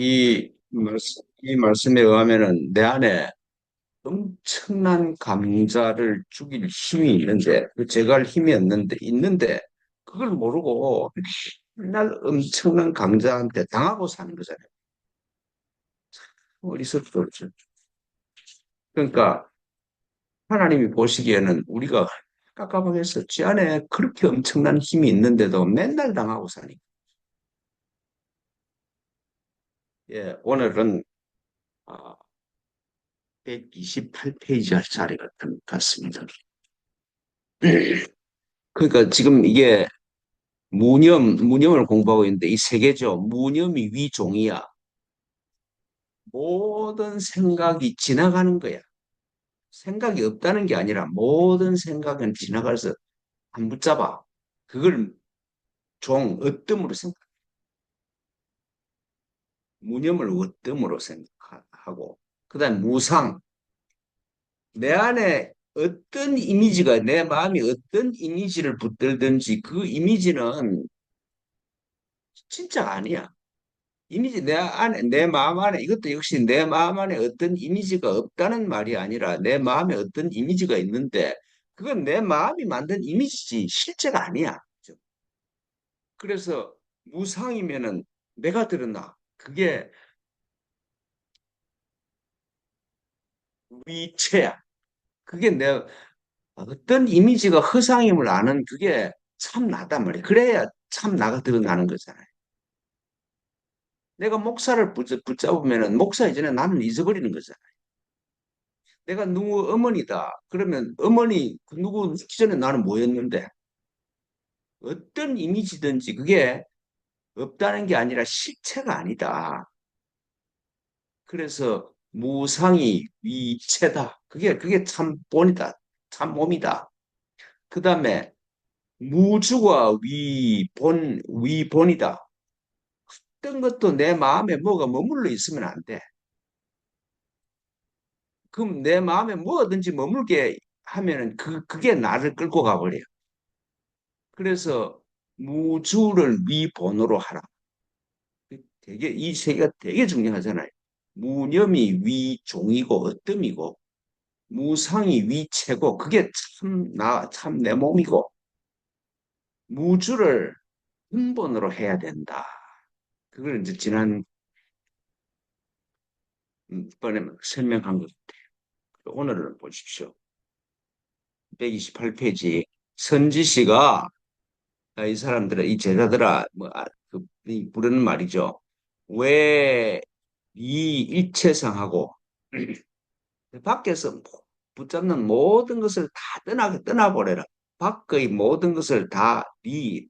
이 말씀에 의하면은 내 안에 엄청난 감자를 죽일 힘이 있는데, 그 제거할 힘이 있는데, 그걸 모르고 맨날 엄청난 강자한테 당하고 사는 거잖아요. 어리석죠. 그러니까 하나님이 보시기에는 우리가 깝깝하겠어. 지 안에 그렇게 엄청난 힘이 있는데도 맨날 당하고 사니까. 예, 오늘은 128페이지 할 자리 같습니다. 그러니까 지금 이게 무념을 공부하고 있는데 이 세 개죠. 무념이 위종이야. 모든 생각이 지나가는 거야. 생각이 없다는 게 아니라 모든 생각은 지나가서 안 붙잡아. 그걸 어뜸으로 무념을 어뜸으로 생각하고, 그다음 무상. 내 안에 어떤 이미지가 내 마음이 어떤 이미지를 붙들든지 그 이미지는 진짜 아니야. 이미지 내 안에, 내 마음 안에, 이것도 역시 내 마음 안에 어떤 이미지가 없다는 말이 아니라 내 마음에 어떤 이미지가 있는데 그건 내 마음이 만든 이미지지 실제가 아니야. 그래서 무상이면은 내가 드러나. 그게 위체야. 그게 내 어떤 이미지가 허상임을 아는 그게 참 나단 말이야. 그래야 참 나가 드러나는 거잖아요. 내가 목사를 붙잡으면은 목사 이전에 나는 잊어버리는 거잖아. 내가 누구 어머니다. 그러면 어머니 그 누구 기전에 나는 뭐였는데 어떤 이미지든지 그게 없다는 게 아니라 실체가 아니다. 그래서 무상이 위체다. 그게 참 본이다. 참 몸이다. 그 다음에 무주가 위본이다. 어떤 것도 내 마음에 뭐가 머물러 있으면 안 돼. 그럼 내 마음에 뭐든지 머물게 하면은 그게 나를 끌고 가버려요. 그래서 무주를 위본으로 하라. 되게 이 세 개가 되게 중요하잖아요. 무념이 위종이고 어뜸이고 무상이 위체고 그게 참 내 몸이고 무주를 근본으로 해야 된다. 그걸 이제 지난 번에 설명한 것 같아요. 오늘은 보십시오. 128페이지 선지 씨가 이 사람들아 이 제자들아 부르는 말이죠. 왜 이 일체상하고 밖에서 붙잡는 모든 것을 다 떠나보내라. 밖의 모든 것을 다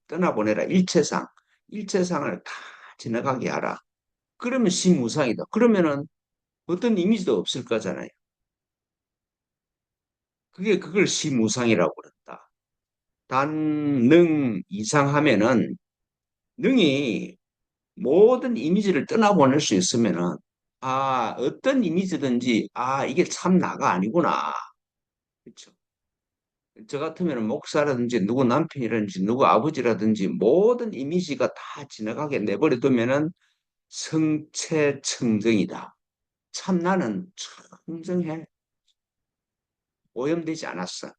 떠나보내라. 일체상을 다 지나가게 하라. 그러면 시무상이다. 그러면은 어떤 이미지도 없을 거잖아요. 그걸 시무상이라고 그런다. 단능 이상하면은 능이 모든 이미지를 떠나보낼 수 있으면은 어떤 이미지든지 이게 참 나가 아니구나. 그렇죠. 저 같으면 목사라든지 누구 남편이라든지 누구 아버지라든지 모든 이미지가 다 지나가게 내버려 두면은 성체청정이다. 참 나는 청정해. 오염되지 않았어.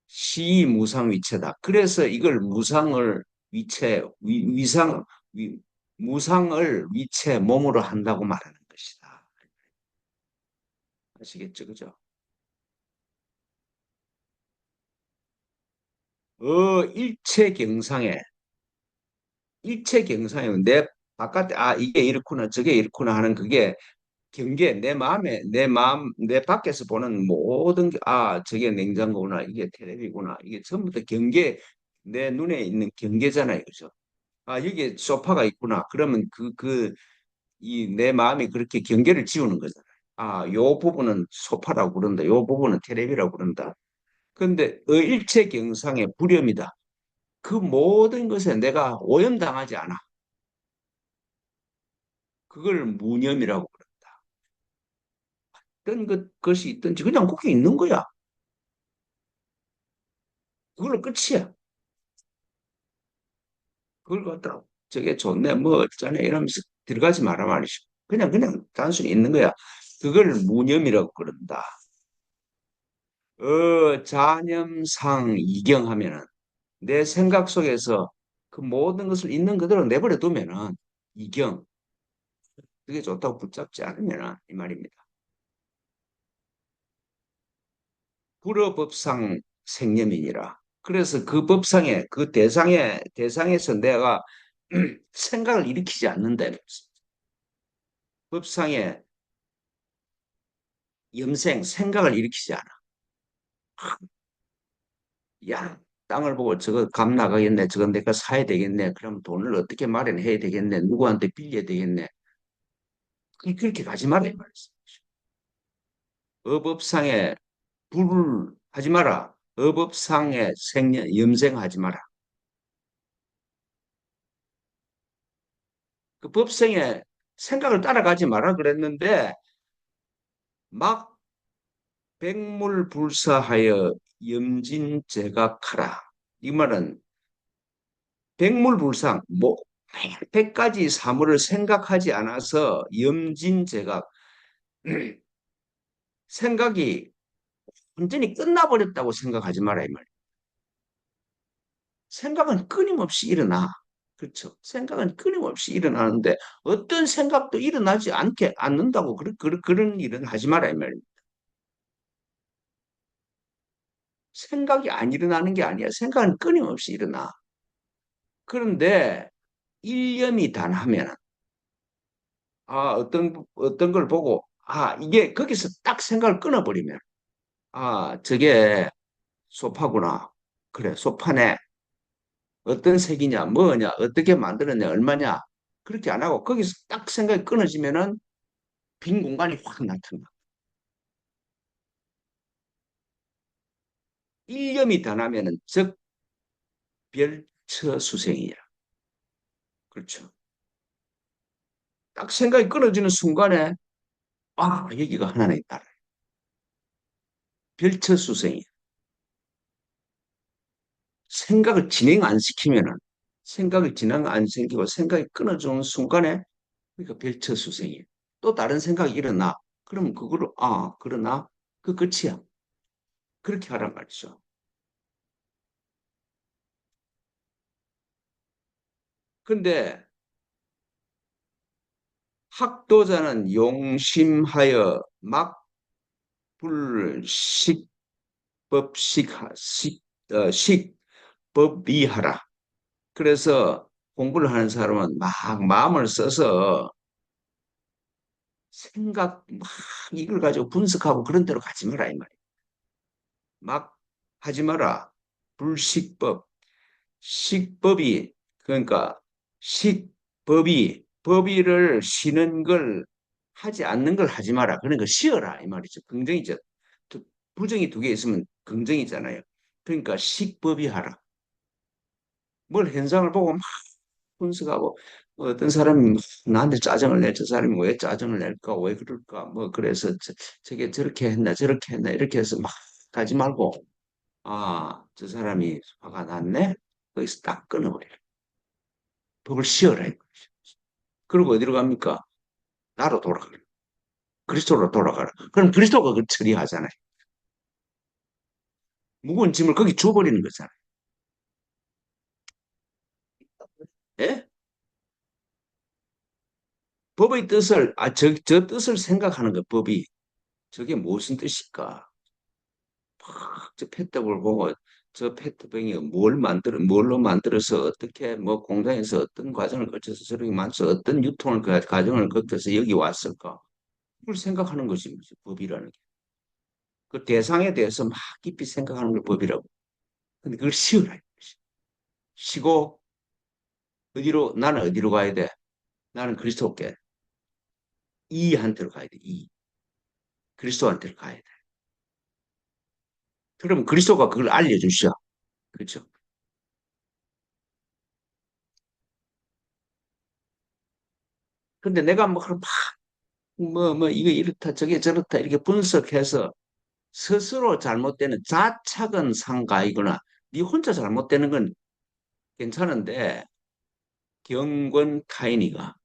시무상위체다. 그래서 이걸 무상을 위체, 위상, 무상을 위체 몸으로 한다고 말하는 것이다. 아시겠죠? 그죠? 일체경상에 일체경상에 내 바깥에 이게 이렇구나 저게 이렇구나 하는 그게 경계 내 밖에서 보는 모든 저게 냉장고구나 이게 텔레비구나 이게 전부 다 경계 내 눈에 있는 경계잖아요. 그죠? 여기에 소파가 있구나. 그러면 이 내 마음이 그렇게 경계를 지우는 거잖아요. 요 부분은 소파라고 그런다. 요 부분은 텔레비라고 그런다. 근데 일체경상의 불념이다. 그 모든 것에 내가 오염당하지 않아. 그걸 무념이라고 그런다. 어떤 것이 있든지 그냥 거기 있는 거야. 그걸로 끝이야. 그걸 갖다 저게 좋네, 뭐 어쩌네 이러면서 들어가지 마라 말이죠. 그냥 단순히 있는 거야. 그걸 무념이라고 그런다. 자념상 이경하면은 내 생각 속에서 그 모든 것을 있는 그대로 내버려 두면은 이경 그게 좋다고 붙잡지 않으면은 이 말입니다. 불어법상 생념이니라. 그래서 그 법상에 그 대상에서 내가 생각을 일으키지 않는다는 것입니다. 법상에 염생 생각을 일으키지 않아. 야, 땅을 보고 저거 값 나가겠네. 저건 내가 사야 되겠네. 그럼 돈을 어떻게 마련해야 되겠네. 누구한테 빌려야 되겠네. 그렇게 가지 말라 이 말이었어. 어법상에 불을 하지 마라. 어법상에 생년 염생하지 마라. 그 법성에 생각을 따라가지 마라 그랬는데 막 백물불사하여 염진제각하라. 이 말은 백물불상 뭐 100가지 사물을 생각하지 않아서 염진제각 생각이 완전히 끝나버렸다고 생각하지 마라 이 말. 생각은 끊임없이 일어나. 그렇죠. 생각은 끊임없이 일어나는데 어떤 생각도 일어나지 않는다고 그런 일은 하지 마라 이 말입니다. 생각이 안 일어나는 게 아니야. 생각은 끊임없이 일어나. 그런데 일념이 단하면 어떤 걸 보고 이게 거기서 딱 생각을 끊어버리면 저게 소파구나. 그래 소파네. 어떤 색이냐 뭐냐 어떻게 만들었냐 얼마냐 그렇게 안 하고 거기서 딱 생각이 끊어지면은 빈 공간이 확 나타나. 일념이 단하면은 즉 별처수생이야. 그렇죠. 딱 생각이 끊어지는 순간에 여기가 하나는 있다. 별처수생이 생각을 진행 안 시키면은 생각을 진행 안 생기고 생각이 끊어지는 순간에 그러니까 별처수생이 또 다른 생각이 일어나. 그러면 그거를 그러나 그 끝이야. 그렇게 하란 말이죠. 근데 학도자는 용심하여 막불식법식식법비하라. 그래서 공부를 하는 사람은 막 마음을 써서 생각 막 이걸 가지고 분석하고 그런 대로 가지 마라 이 말이야. 막 하지 마라. 불식법. 식법이 그러니까 식법이 법의를 쉬는 걸 하지 않는 걸 하지 마라. 그러니까 쉬어라 이 말이죠. 긍정이죠. 부정이 두 개 있으면 긍정이잖아요. 그러니까 식법이 하라. 뭘 현상을 보고 막 분석하고 어떤 사람이 나한테 짜증을 내. 저 사람이 왜 짜증을 낼까? 왜 그럴까? 뭐 그래서 저게 저렇게 했나 저렇게 했나 이렇게 해서 막 가지 말고 저 사람이 화가 났네? 거기서 딱 끊어버려. 법을 쉬어라. 그리고 어디로 갑니까? 나로 돌아가라. 그리스도로 돌아가라. 그럼 그리스도가 그 처리하잖아요. 무거운 짐을 거기 줘버리는 거잖아요. 예? 법의 뜻을, 저 뜻을 생각하는 거, 법이. 저게 무슨 뜻일까? 저 페트병을 보고 저 페트병이 뭘로 만들어서 어떻게 뭐 공장에서 어떤 과정을 거쳐서 저렇게 만들어서 어떤 과정을 거쳐서 여기 왔을까? 그걸 생각하는 것이 법이라는 게. 그 대상에 대해서 막 깊이 생각하는 걸 법이라고. 근데 그걸 쉬어라. 쉬고 나는 어디로 가야 돼? 나는 그리스도께 이한테로 가야 돼. 그리스도한테로 가야 돼. 그러면 그리스도가 그걸 알려주셔. 그렇죠? 근데 내가 이거 이렇다 저게 저렇다 이렇게 분석해서 스스로 잘못되는 자착은 상가이거나 네 혼자 잘못되는 건 괜찮은데 경건 타인이가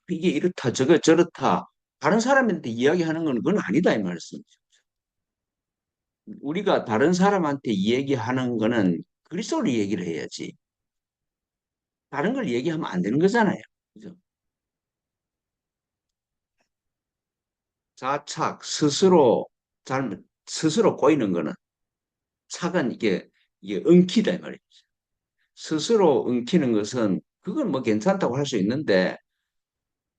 이게 이렇다 저거 저렇다 다른 사람한테 이야기하는 건 그건 아니다 이 말씀이죠. 우리가 다른 사람한테 얘기하는 거는 그리스도를 얘기를 해야지 다른 걸 얘기하면 안 되는 거잖아요. 그죠? 자착 스스로 잘못 스스로 꼬이는 거는 착은 이게 엉키다 이 말이에요. 스스로 엉키는 것은 그건 뭐 괜찮다고 할 수 있는데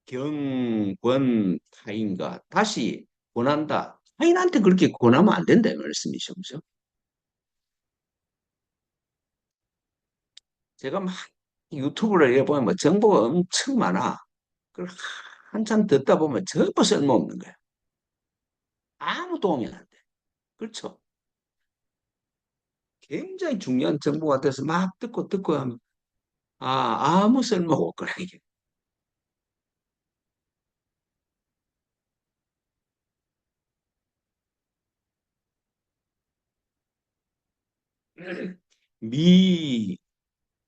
경권 타인과 다시 권한다. 타인한테 그렇게 권하면 안 된다 이 말씀이죠. 그죠? 제가 막 유튜브를 해보면 뭐 정보가 엄청 많아. 그걸 한참 듣다 보면 전부 쓸모없는 거야. 아무 도움이 안 돼. 그렇죠? 굉장히 중요한 정보 같아서 막 듣고 하면 아무 쓸모가 없구나 이게.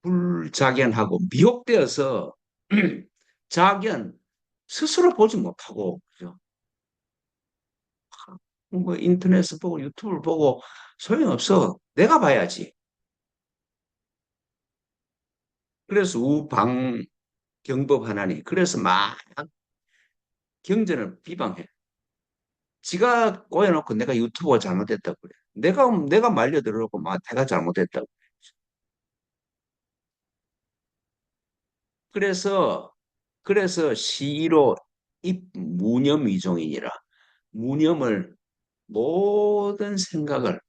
미불작연하고 미혹되어서 자견 스스로 보지 못하고 그죠? 뭐 인터넷을 보고 유튜브를 보고 소용없어. 내가 봐야지. 그래서 우방경법 하나니 그래서 막 경전을 비방해. 지가 꼬여놓고 내가 유튜브가 잘못됐다고 그래. 내가 말려들어놓고 막 내가 잘못됐다고. 그래서 그래서 시로 입무념이종이니라. 무념을 모든 생각을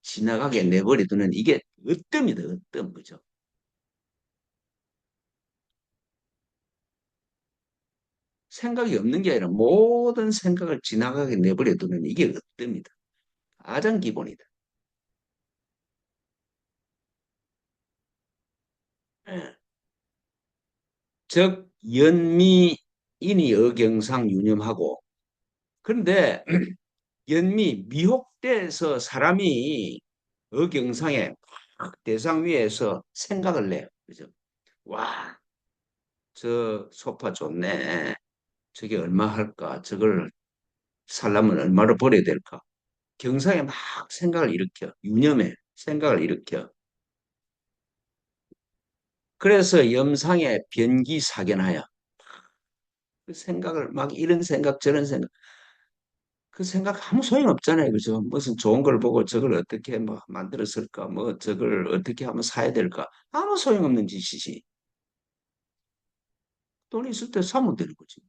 지나가게 내버려두는 이게 으뜸이다, 으뜸. 그죠? 생각이 없는 게 아니라 모든 생각을 지나가게 내버려두는 이게 으뜸이다. 가장 기본이다. 예. 즉, 연미인이 어경상 유념하고, 그런데 미혹돼서 사람이 어경상에 대상 위에서 생각을 내요. 그죠? 와, 저 소파 좋네. 저게 얼마 할까? 저걸 살려면 얼마로 벌어야 될까? 경상에 막 생각을 일으켜. 유념에 생각을 일으켜. 그래서 염상에 변기사견하여 그 생각을 막 이런 생각 저런 생각 그 생각 아무 소용 없잖아요. 그죠? 무슨 좋은 걸 보고 저걸 어떻게 뭐 만들었을까? 뭐 저걸 어떻게 하면 사야 될까? 아무 소용없는 짓이지. 돈 있을 때 사면 되는 거지.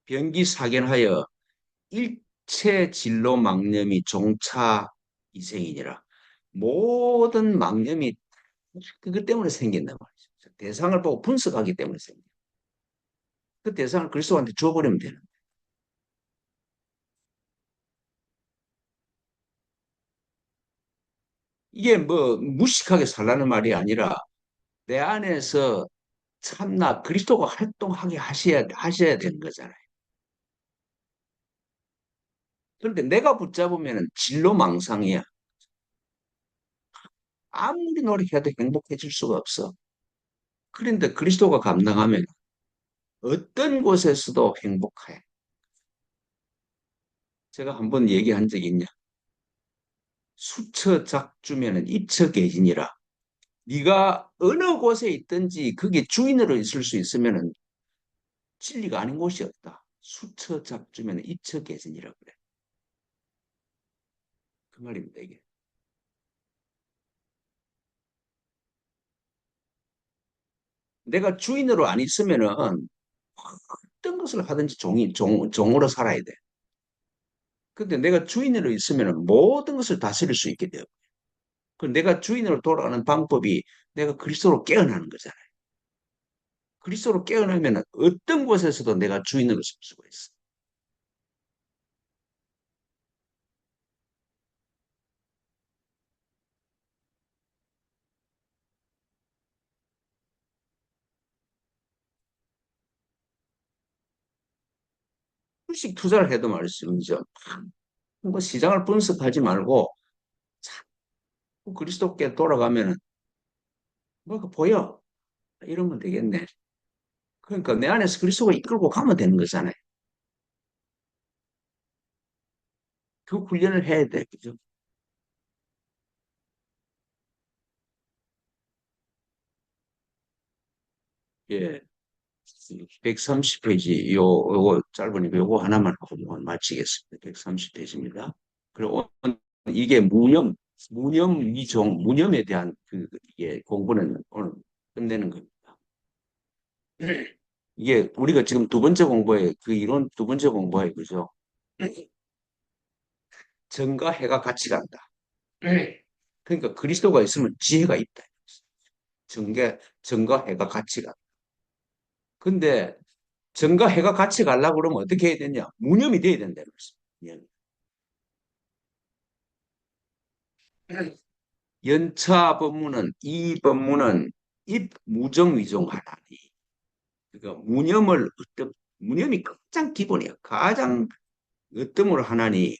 변기사견하여 일체 진로 망념이 종차 이생이니라. 모든 망념이 그것 때문에 생긴단 말이죠. 대상을 보고 분석하기 때문에 생겨. 그 대상을 그리스도한테 줘버리면 되는. 이게 뭐 무식하게 살라는 말이 아니라 내 안에서 참나 그리스도가 활동하게 하셔야 되는 거잖아요. 그런데 내가 붙잡으면 진로망상이야. 아무리 노력해도 행복해질 수가 없어. 그런데 그리스도가 감당하면 어떤 곳에서도 행복해. 제가 한번 얘기한 적이 있냐? 수처작주면은 입처계진이라. 네가 어느 곳에 있든지 그게 주인으로 있을 수 있으면은 진리가 아닌 곳이 없다. 수처작주면은 입처계진이라 그래. 그 말입니다, 이게. 내가 주인으로 안 있으면은 어떤 것을 하든지 종으로 살아야 돼. 근데 내가 주인으로 있으면은 모든 것을 다스릴 수 있게 돼요. 그 내가 주인으로 돌아가는 방법이 내가 그리스도로 깨어나는 거잖아요. 그리스도로 깨어나면 어떤 곳에서도 내가 주인으로 설 수가 있어. 주식 투자를 해도 말씀이죠. 뭐 시장을 분석하지 말고 자꾸 그리스도께 돌아가면은 뭐가 보여? 이러면 되겠네. 그러니까 내 안에서 그리스도가 이끌고 가면 되는 거잖아요. 그 훈련을 해야 돼. 그죠? 예. 130페이지, 요거 짧으니까 요거 하나만 하고 마치겠습니다. 130페이지입니다. 그리고 이게 무념에 대한 이게 공부는 오늘 끝내는 겁니다. 이게 우리가 지금 두 번째 공부에 그 이론 두 번째 공부에 그죠? 정과 해가 같이 간다. 그러니까 그리스도가 있으면 지혜가 있다. 정과 해가 같이 간다. 근데 정과 해가 같이 가려고 그러면 어떻게 해야 되냐? 무념이 돼야 된다는 말씀. 연차 법문은 이 법문은 입무정위종하나니 그러니까 무념이 가장 기본이야. 가장 으뜸으로 하나니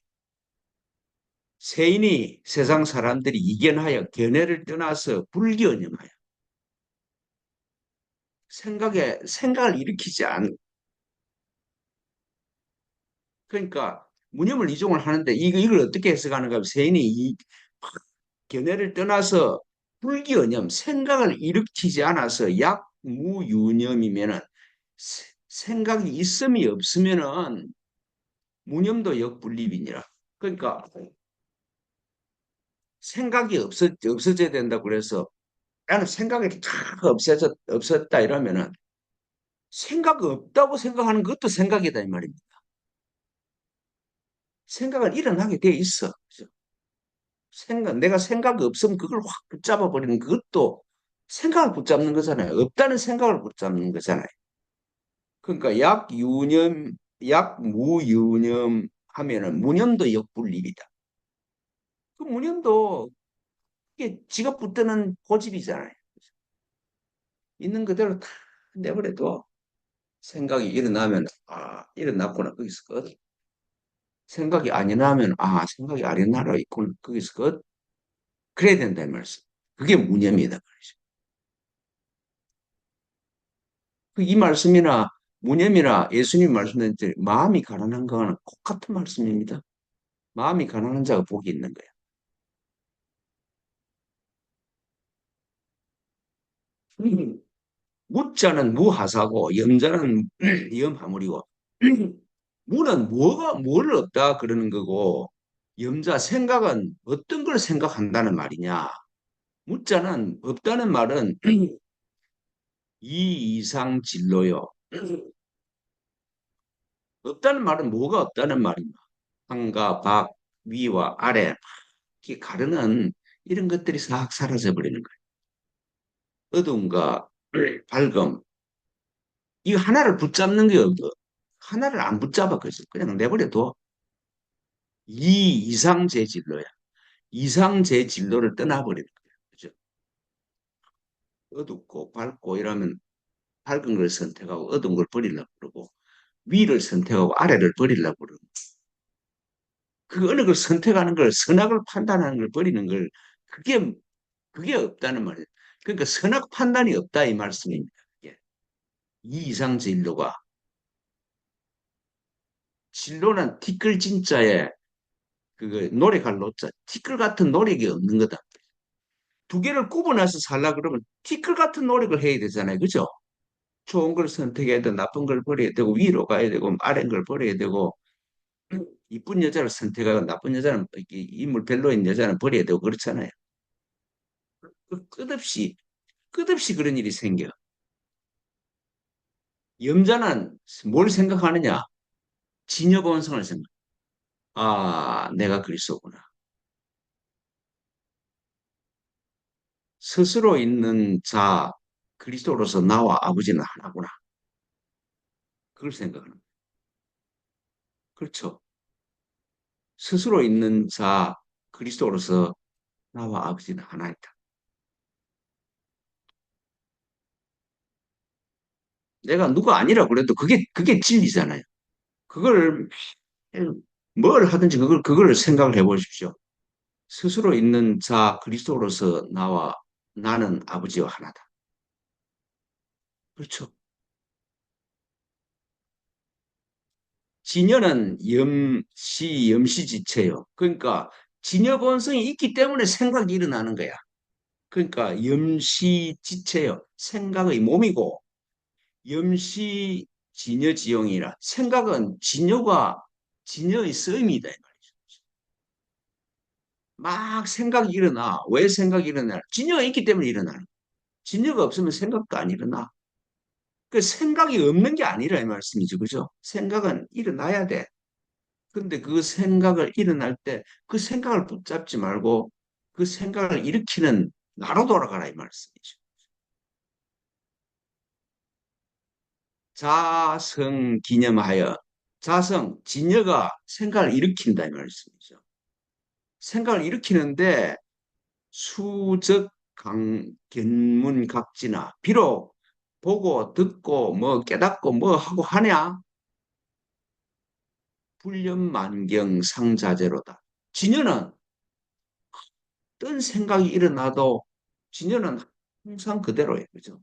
세인이 세상 사람들이 이견하여 견해를 떠나서 불견념하여 생각을 일으키지 않 그러니까 무념을 이종을 하는데 이걸 어떻게 해석하는가 하면 세인이 이 견해를 떠나서 불견념 생각을 일으키지 않아서 약무유념이면은 생각이 있음이 없으면은 무념도 역불립이니라. 그러니까 생각이 없어져야 된다 그래서 나는 생각이 다 없었다 이러면은 생각 없다고 생각하는 것도 생각이다 이 말입니다. 생각은 일어나게 돼 있어. 그죠? 내가 생각이 없으면 그걸 확 붙잡아 버리는 그것도 생각을 붙잡는 거잖아요. 없다는 생각을 붙잡는 거잖아요. 그러니까 약무유념 하면은 무념도 역불립이다. 그 무념도 이게 지가 붙드는 고집이잖아요. 있는 그대로 다 내버려둬. 생각이 일어나면 일어났구나 거기서 끝. 생각이 안 일어나면 생각이 안 일어나라 있구나 거기서 끝. 그래야 된다는 말씀. 그게 무념이다 말이죠. 이 말씀이나 무념이나 예수님 말씀드린 마음이 가난한 거는 똑같은 말씀입니다. 마음이 가난한 자가 복이 있는 거야. 무자는 무하사고 염자는 염하물이고 무는 뭘 없다 그러는 거고 염자 생각은 어떤 걸 생각한다는 말이냐. 무자는 없다는 말은 이 이상 진로요. 없다는 말은 뭐가 없다는 말인가? 상과 박, 위와 아래 이렇게 가르는 이런 것들이 싹 사라져 버리는 거예요. 어둠과 밝음 이 하나를 붙잡는 게 없어. 하나를 안 붙잡아 그래서 그냥 내버려둬. 이 이상제 진로야. 이상제 진로를 떠나버리는 거야. 그죠? 어둡고 밝고 이러면 밝은 걸 선택하고 어두운 걸 버리려고 그러고 위를 선택하고 아래를 버리려고 그러고 그 어느 걸 선택하는 걸 선악을 판단하는 걸 버리는 걸 그게 그게 없다는 말이에요. 그러니까 선악 판단이 없다 이 말씀입니다. 예. 이 이상 진로가 진로는 티끌 진짜에 그 노력할 노자 티끌 같은 노력이 없는 거다. 두 개를 구분해서 살라 그러면 티끌 같은 노력을 해야 되잖아요. 그죠? 좋은 걸 선택해야 되고 나쁜 걸 버려야 되고 위로 가야 되고 아래인 걸 버려야 되고 이쁜 여자를 선택하고 나쁜 여자는 인물 별로인 여자는 버려야 되고 그렇잖아요. 끝없이 그런 일이 생겨. 염자는 뭘 생각하느냐? 진여본성을 생각. 내가 그리스도구나. 스스로 있는 자 그리스도로서 나와 아버지는 하나구나. 그걸 생각하는 거예요. 그렇죠. 스스로 있는 자 그리스도로서 나와 아버지는 하나이다. 내가 누가 아니라 그래도 그게 진리잖아요. 그걸 뭘 하든지 그걸 생각을 해보십시오. 스스로 있는 자 그리스도로서 나와 나는 아버지와 하나다. 그렇죠. 진여는 염시지체요. 그러니까 진여 본성이 있기 때문에 생각이 일어나는 거야. 그러니까 염시지체요. 생각의 몸이고 염시 진여지용이라 생각은 진여의 쓰임이다. 이 말이죠. 막 생각이 일어나. 왜 생각이 일어나? 진여가 있기 때문에 일어나는 거야. 진여가 없으면 생각도 안 일어나. 그 생각이 없는 게 아니라 이 말씀이죠. 그죠? 생각은 일어나야 돼. 근데 그 생각을 일어날 때 그 생각을 붙잡지 말고 그 생각을 일으키는 나로 돌아가라 이 말씀이죠. 자성 기념하여 자성 진여가 생각을 일으킨다 이 말씀이죠. 생각을 일으키는데 수적 견문각지나 비록 보고 듣고 뭐 깨닫고 뭐 하고 하냐 불념만경 상자재로다. 진여는 어떤 생각이 일어나도 진여는 항상 그대로예요. 그죠?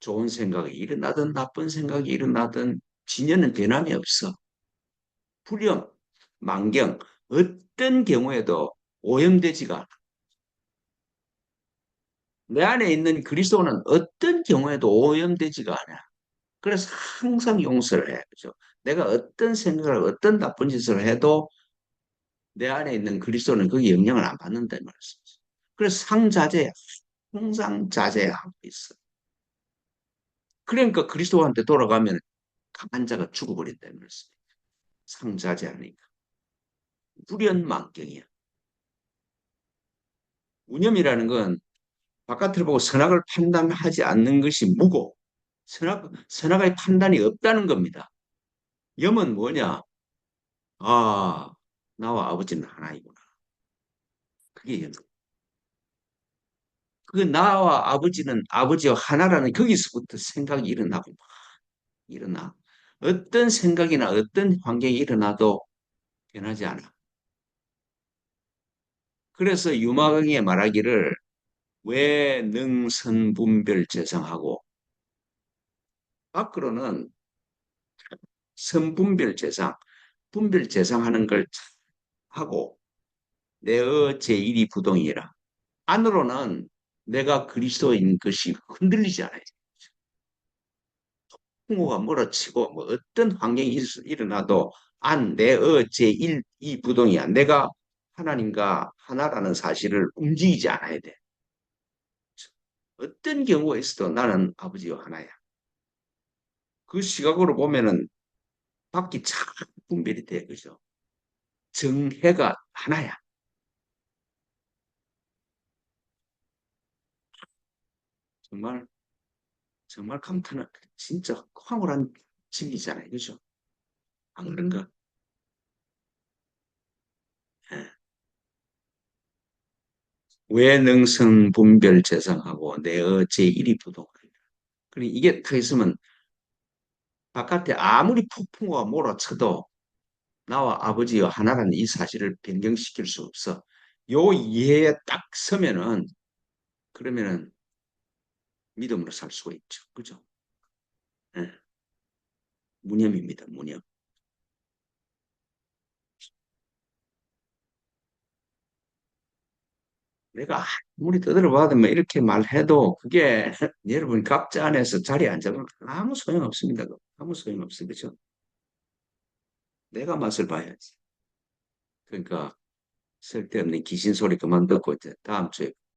좋은 생각이 일어나든 나쁜 생각이 일어나든 진여는 변함이 없어. 불념, 만경, 어떤 경우에도 오염되지가 않아. 내 안에 있는 그리스도는 어떤 경우에도 오염되지가 않아. 그래서 항상 용서를 해. 그죠? 내가 어떤 생각을, 어떤 나쁜 짓을 해도 내 안에 있는 그리스도는 그 영향을 안 받는다는 말씀이죠. 그래서 상자제야. 항상 자제하고 있어. 그러니까 그리스도한테 돌아가면 강한 자가 죽어버린다는 말씀. 상자제하니까. 불연만경이야. 무념이라는 건 바깥을 보고 선악을 판단하지 않는 것이 무고, 선악의 판단이 없다는 겁니다. 염은 뭐냐? 아, 나와 아버지는 하나이구나. 그게 염. 그 나와 아버지는 아버지와 하나라는 거기서부터 생각이 일어나고 막 일어나. 어떤 생각이나 어떤 환경이 일어나도 변하지 않아. 그래서 유마강의 말하기를 왜 능선분별재상하고 밖으로는 선분별재상, 분별재상하는 걸 하고 내의 제1이 부동이라. 안으로는 내가 그리스도인 것이 흔들리지 않아요. 풍우가 몰아치고 뭐 어떤 환경이 일어나도 내의 제1이 부동이야. 내가 하나님과 하나라는 사실을 움직이지 않아야 돼. 어떤 경우가 있어도 나는 아버지와 하나야. 그 시각으로 보면은 밖이 참 분별이 돼. 그죠? 정해가 하나야. 정말, 정말 감탄은 진짜 황홀한 진리잖아요. 그죠? 안 그런가? 예. 왜 능성 분별 재상하고 내의 제1이 부동하니까. 그리고 이게 터 있으면 바깥에 아무리 폭풍우가 몰아쳐도 나와 아버지와 하나라는 이 사실을 변경시킬 수 없어. 요 이해에 딱 서면은 그러면은 믿음으로 살 수가 있죠. 그죠? 예. 무념입니다. 무념. 내가 아무리 떠들어봐도 뭐 이렇게 말해도 그게 여러분 각자 안에서 자리에 앉으면 아무 소용없습니다. 아무 소용없어요. 그죠? 내가 맛을 봐야지. 그러니까 쓸데없는 귀신 소리 그만 듣고 이제 다음 주에